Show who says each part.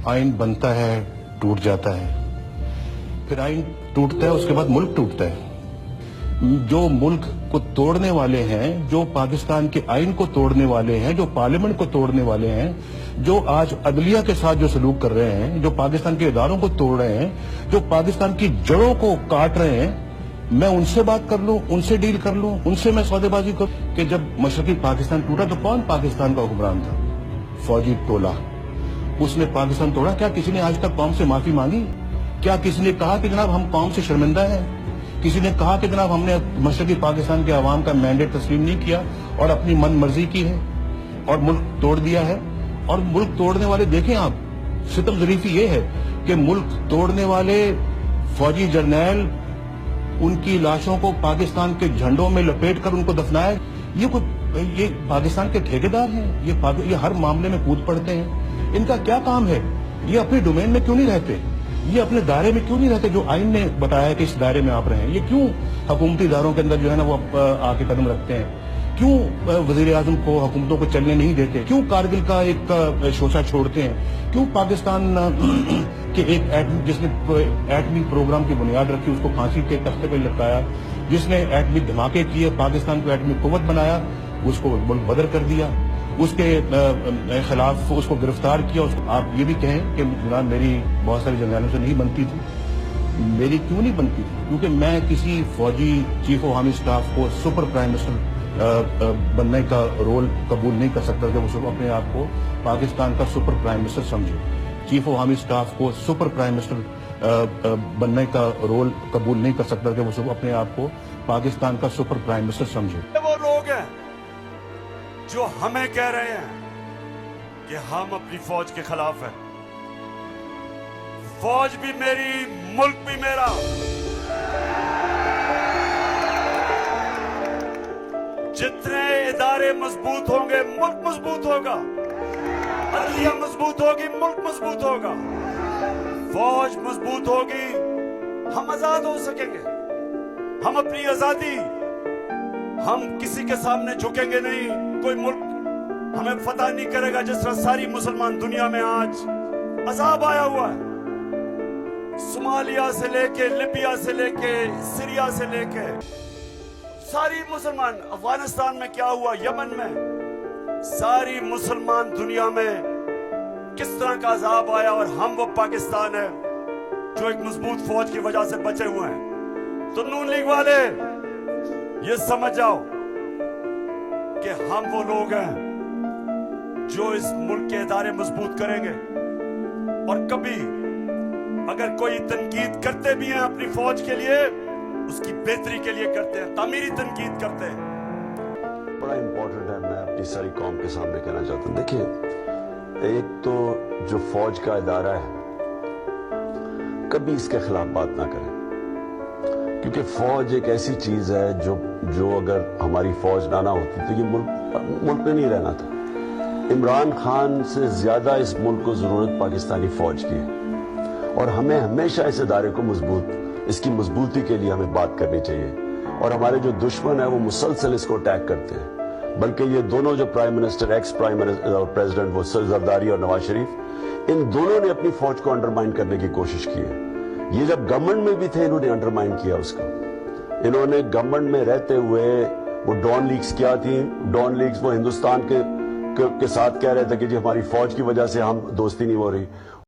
Speaker 1: आइन बनता है, टूट जाता है, फिर आइन टूटता है, उसके बाद मुल्क टूटता है। जो मुल्क को तोड़ने वाले हैं, जो पाकिस्तान के आइन को तोड़ने वाले हैं, जो पार्लियामेंट को तोड़ने वाले हैं, जो आज अदलिया के साथ जो सलूक कर रहे हैं, जो पाकिस्तान के इदारों को तोड़ रहे हैं, जो पाकिस्तान की जड़ों को काट रहे हैं, मैं उनसे बात कर लूं, उनसे डील कर लूं, उनसे मैं सौदेबाजी करूं कि जब मशरकी पाकिस्तान टूटा तो कौन पाकिस्तान का हुक्मरान था? फौजी टोला। उसने पाकिस्तान तोड़ा। क्या किसी ने आज तक कौम से माफी मांगी? क्या किसी ने कहा कि जनाब हम कौम से शर्मिंदा हैं? किसी ने कहा कि जनाब हमने मशरकी पाकिस्तान के अवाम का मैंडेट तस्लीम नहीं किया और अपनी मन मर्जी की है और मुल्क तोड़ दिया है? और मुल्क तोड़ने वाले देखें आप, सितम ज़रीफी ये है कि मुल्क तोड़ने वाले फौजी जर्नैल उनकी लाशों को पाकिस्तान के झंडों में लपेट कर उनको दफनाया। ये पाकिस्तान के ठेकेदार हैं, ये हर मामले में कूद पड़ते हैं। इनका क्या काम है? ये अपने डोमेन में क्यों नहीं रहते? ये अपने दायरे में क्यों नहीं रहते जो आइन ने बताया कि इस दायरे में आप रहें? ये क्यों हुकूमती इदारों के अंदर जो है ना वो आके कदम रखते हैं? क्यों वजीर आजम को हुकूमतों को चलने नहीं देते? क्यों कारगिल का एक शोशा छोड़ते हैं? क्यों पाकिस्तान के एक जिसने एटमी प्रोग्राम की बुनियाद रखी उसको फांसी के तख्ते पर लटकाया, जिसने एटमी धमाके किए, पाकिस्तान को एटमी कुव्वत बनाया, उसको मुल्क बदर कर दिया, उसके खिलाफ उसको गिरफ्तार किया। आप ये भी कहें कि जनाब मेरी बहुत सारी जर्नैलों से नहीं बनती थी। मेरी क्यों नहीं बनती थी? क्योंकि मैं किसी फौजी चीफ ऑफ आर्मी स्टाफ को सुपर प्राइम मिनिस्टर बनने का रोल कबूल नहीं कर सकता कि वो अपने आप को पाकिस्तान का सुपर प्राइम मिनिस्टर समझे। चीफ ऑफ आर्मी स्टाफ को सुपर प्राइम मिनिस्टर बनने का रोल कबूल नहीं कर सकता कि वो अपने आप को पाकिस्तान का सुपर प्राइम मिनिस्टर समझे।
Speaker 2: वो लोग हैं जो हमें कह रहे हैं कि हम अपनी फौज के खिलाफ हैं। फौज भी मेरी, मुल्क भी मेरा। जितने इदारे मजबूत होंगे मुल्क मजबूत होगा, अदलिया मजबूत होगी मुल्क मजबूत होगा, फौज मजबूत होगी, हम आजाद हो सकेंगे। हम अपनी आजादी, हम किसी के सामने झुकेंगे नहीं। कोई मुल्क हमें फतह नहीं करेगा। जिस तरह सारी मुसलमान दुनिया में आज अजाब आया हुआ है, सोमालिया से लेके, लिबिया से लेके, सीरिया से लेके सारी मुसलमान, अफगानिस्तान में क्या हुआ, यमन में, सारी मुसलमान दुनिया में किस तरह का अजाब आया, और हम वो पाकिस्तान है जो एक मजबूत फौज की वजह से बचे हुए हैं। तो नून लीग वाले ये समझ जाओ कि हम वो लोग हैं जो इस मुल्क के इदारे मजबूत करेंगे। और कभी अगर कोई तनकीद करते भी हैं अपनी फौज के लिए, उसकी बेहतरी के लिए करते हैं, तामीरी तनकीद करते हैं।
Speaker 3: बड़ा इंपॉर्टेंट है, मैं अपनी सारी कौम के सामने कहना चाहता हूँ। देखिए, एक तो जो फौज का इदारा है, कभी इसके खिलाफ बात ना करें, क्योंकि फौज एक ऐसी चीज है जो अगर हमारी फौज ना होती तो ये मुल्क में नहीं रहना था। इमरान खान से ज्यादा इस मुल्क को जरूरत पाकिस्तानी फौज की है, और हमें हमेशा इस इदारे को इसकी मजबूती के लिए हमें बात करनी चाहिए। और हमारे जो दुश्मन है वो मुसलसल इसको अटैक करते हैं, बल्कि ये दोनों जो prime minister, ex prime minister और प्रेसिडेंट, वो जरदारी और नवाज शरीफ, इन दोनों ने अपनी फौज को अंडरमाइन करने की कोशिश की है। ये जब गवर्नमेंट में भी थे, इन्होंने अंडरमाइन किया उसको। इन्होंने गवर्नमेंट में रहते हुए वो डॉन लीग्स क्या थी, डॉन लीग्स वो हिंदुस्तान के साथ कह रहे थे कि जी हमारी फौज की वजह से हम दोस्ती नहीं हो रही।